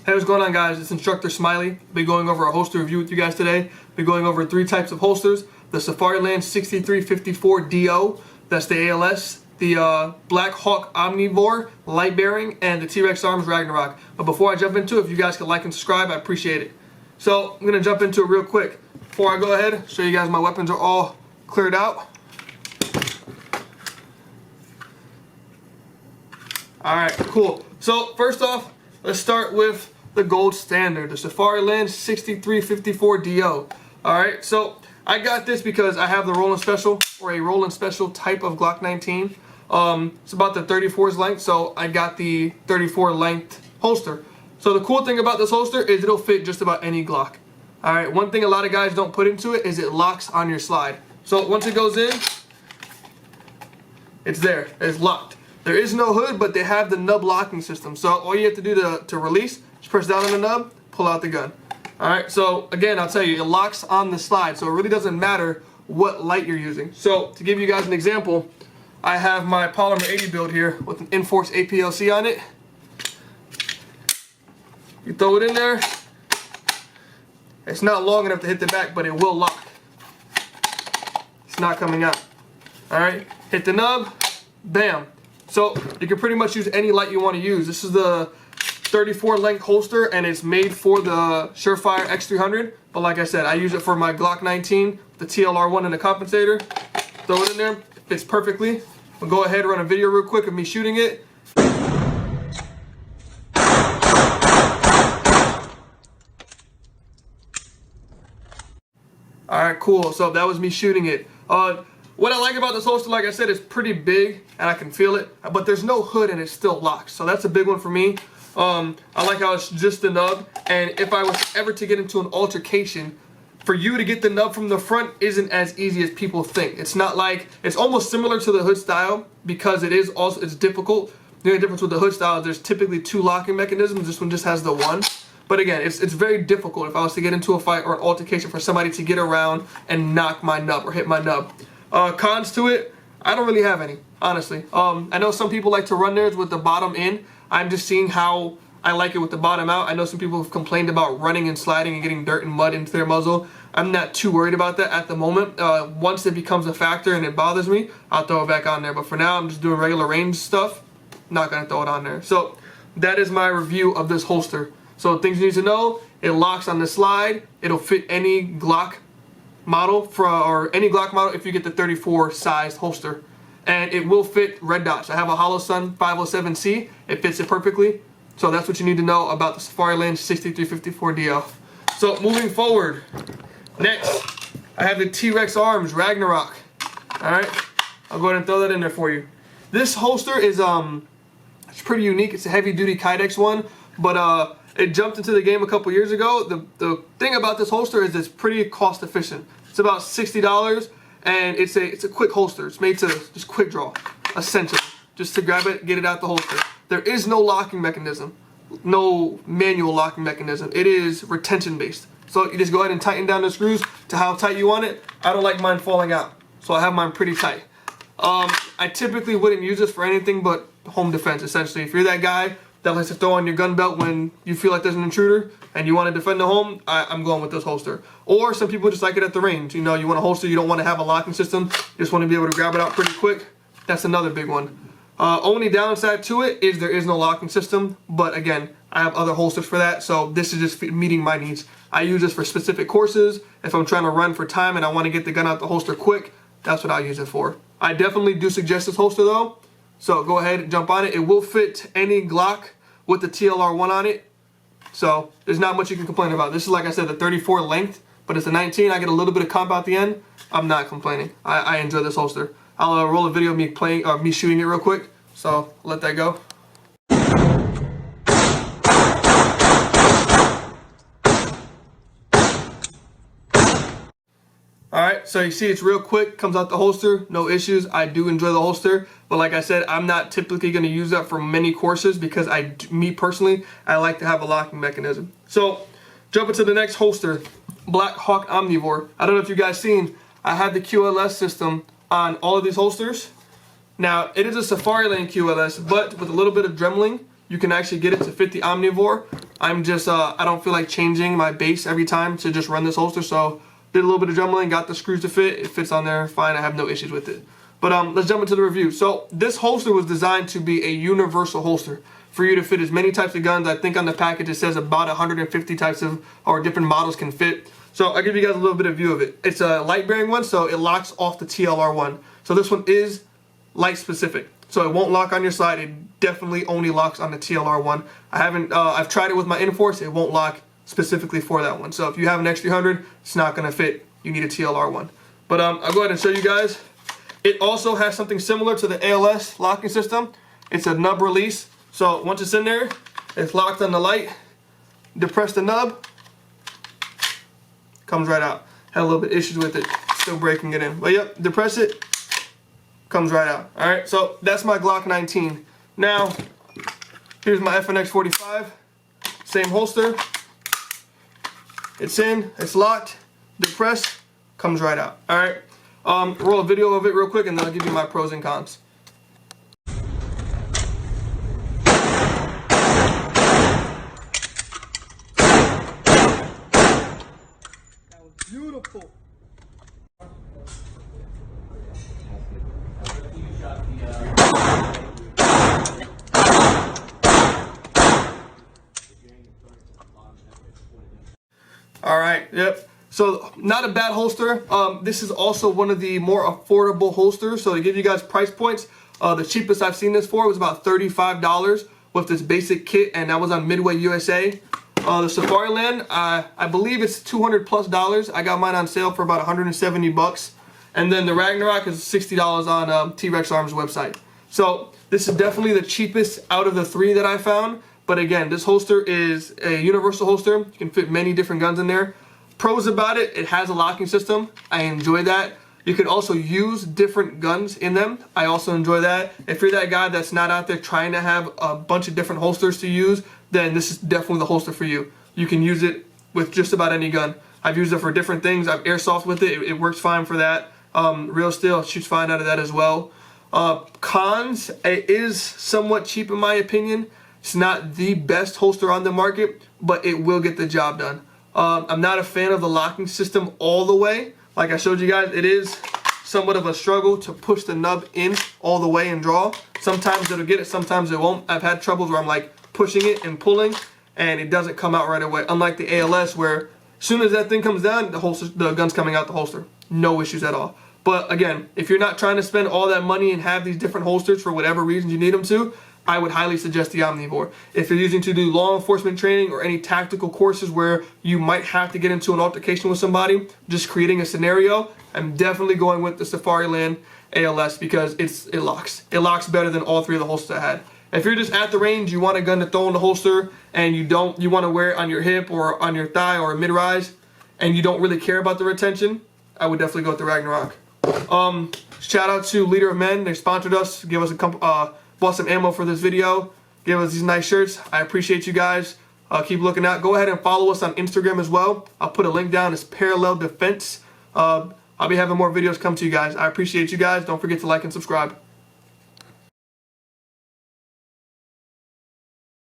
Hey, what's going on, guys? It's Instructor Smiley. Been going over a holster review with you guys today. Been going over 3 types of holsters: the Safariland 6354DO, that's the ALS, the Blackhawk Omnivore light bearing, and the Trex Arms Ragnarok. But before I jump into it, if you guys could like and subscribe, I appreciate it. So I'm gonna jump into it real quick. Before I go ahead, show you guys my weapons are all cleared out. All right, cool. So first off, let's start with the gold standard, the Safariland 6354DO. Alright, so I got this because I have the Rollin' Special, or a Rollin' Special type of Glock 19. It's about the 34's length, so I got the 34 length holster. So the cool thing about this holster is it'll fit just about any Glock. Alright, one thing a lot of guys don't put into it is it locks on your slide. So once it goes in, it's there, it's locked. There is no hood, but they have the nub locking system. So all you have to do to release, just press down on the nub, pull out the gun. Alright, so again, I'll tell you, it locks on the slide, so it really doesn't matter what light you're using. So to give you guys an example, I have my Polymer 80 build here with an Enforce APLC on it. You throw it in there, it's not long enough to hit the back, but it will lock. It's not coming out. Alright, hit the nub, bam. So you can pretty much use any light you want to use. This is the 34 length holster, and it's made for the Surefire X300. But like I said, I use it for my Glock 19, the TLR1 and the compensator. Throw it in there, it fits perfectly. We'll go ahead and run a video real quick of me shooting it. Alright, cool. So that was me shooting it. What I like about this holster, like I said, it's pretty big and I can feel it, but there's no hood and it's still locked. So that's a big one for me. I like how it's just the nub, and if I was ever to get into an altercation, for you to get the nub from the front isn't as easy as people think. It's not like, it's almost similar to the hood style because it is also, it's difficult. The only difference with the hood style is there's typically 2 locking mechanisms. This one just has the 1. But again, it's very difficult if I was to get into a fight or an altercation for somebody to get around and knock my nub or hit my nub. Cons to it, I don't really have any, honestly. I know some people like to run theirs with the bottom in. I'm just seeing how I like it with the bottom out. I know some people have complained about running and sliding and getting dirt and mud into their muzzle. I'm not too worried about that at the moment. Once it becomes a factor and it bothers me, I'll throw it back on there. But for now, I'm just doing regular range stuff. Not gonna throw it on there. So that is my review of this holster. So things you need to know: it locks on the slide. It'll fit any Glock model or any Glock model if you get the 34 sized holster, and it will fit red dots. I have a Hollow Sun 507C. It fits it perfectly. So that's what you need to know about the Safariland 6354DO. So moving forward, next I have the Trex Arms Ragnarok. Alright, I'll go ahead and throw that in there for you. This holster is it's pretty unique. It's a heavy duty Kydex one, but it jumped into the game a couple years ago. The thing about this holster is it's pretty cost efficient. It's about $60, and it's a quick holster. It's made to just quick draw, essentially, just to grab it, get it out the holster. There is no locking mechanism, no manual locking mechanism. It is retention based. So you just go ahead and tighten down the screws to how tight you want it. I don't like mine falling out, so I have mine pretty tight. I typically wouldn't use this for anything but home defense, essentially. If you're that guy that likes to throw on your gun belt when you feel like there's an intruder and you want to defend the home, I'm going with this holster. Or some people just like it at the range. You know, you want a holster, you don't want to have a locking system, you just want to be able to grab it out pretty quick. That's another big one. Only downside to it is there is no locking system, but again, I have other holsters for that, so this is just meeting my needs. I use this for specific courses. If I'm trying to run for time and I want to get the gun out the holster quick, that's what I use it for. I definitely do suggest this holster though, so go ahead and jump on it. It will fit any Glock with the TLR1 on it, so there's not much you can complain about. This is, like I said, the 34 length, but it's a 19. I get a little bit of comp out the end. I'm not complaining. I enjoy this holster. I'll roll a video of me playing, me shooting it real quick, so let that go. Alright, so you see it's real quick, comes out the holster, no issues. I do enjoy the holster, but like I said, I'm not typically going to use that for many courses because me personally, I like to have a locking mechanism. So, jumping to the next holster, Blackhawk Omnivore. I don't know if you guys seen, I have the QLS system on all of these holsters. Now, it is a Safariland QLS, but with a little bit of dremeling, you can actually get it to fit the Omnivore. I'm just, I don't feel like changing my base every time to just run this holster, so did a little bit of jumbling, got the screws to fit, it fits on there fine, I have no issues with it. But let's jump into the review. So this holster was designed to be a universal holster for you to fit as many types of guns. I think on the package it says about 150 types of, or different models can fit. So I'll give you guys a little bit of view of it. It's a light bearing one, so it locks off the TLR one. So this one is light specific. So it won't lock on your side. It definitely only locks on the TLR one. I've tried it with my Enforce. It won't lock specifically for that one. So if you have an X300, it's not gonna fit. You need a TLR one. But I'll go ahead and show you guys. It also has something similar to the ALS locking system. It's a nub release. So once it's in there, it's locked on the light. Depress the nub, comes right out. Had a little bit issues with it, still breaking it in. But yep, depress it, comes right out. Alright, so that's my Glock 19. Now, here's my FNX 45. Same holster. It's in, it's locked, depress, comes right out. Alright, roll a video of it real quick and then I'll give you my pros and cons. Beautiful. All right, yep. So not a bad holster. This is also one of the more affordable holsters. So to give you guys price points, the cheapest I've seen this for was about $35 with this basic kit, and that was on Midway USA. The Safariland, I believe it's $200+. I got mine on sale for about 170 bucks. And then the Ragnarok is $60 on T-Rex Arms website. So this is definitely the cheapest out of the three that I found. But again, this holster is a universal holster. You can fit many different guns in there. Pros about it, it has a locking system. I enjoy that. You can also use different guns in them. I also enjoy that. If you're that guy that's not out there trying to have a bunch of different holsters to use, then this is definitely the holster for you. You can use it with just about any gun. I've used it for different things. I've airsoft with it. It works fine for that. Real steel shoots fine out of that as well. Cons, it is somewhat cheap in my opinion. It's not the best holster on the market, but it will get the job done. I'm not a fan of the locking system all the way. Like I showed you guys, it is somewhat of a struggle to push the nub in all the way and draw. Sometimes it'll get it, sometimes it won't. I've had troubles where I'm like pushing it and pulling and it doesn't come out right away. Unlike the ALS where as soon as that thing comes down, the gun's coming out the holster. No issues at all. But again, if you're not trying to spend all that money and have these different holsters for whatever reasons you need them to, I would highly suggest the Omnivore. If you're using to do law enforcement training or any tactical courses where you might have to get into an altercation with somebody, just creating a scenario, I'm definitely going with the Safariland ALS because it locks. It locks better than all three of the holsters I had. If you're just at the range, you want a gun to throw in the holster and you want to wear it on your hip or on your thigh or mid-rise and you don't really care about the retention, I would definitely go with the Ragnarok. Shout out to Leader of Men. They sponsored us, give us bought some ammo for this video, give us these nice shirts. I appreciate you guys. Keep looking out. Go ahead and follow us on Instagram as well. I'll put a link down. It's Parallel Defense. I'll be having more videos come to you guys. I appreciate you guys. Don't forget to like and subscribe.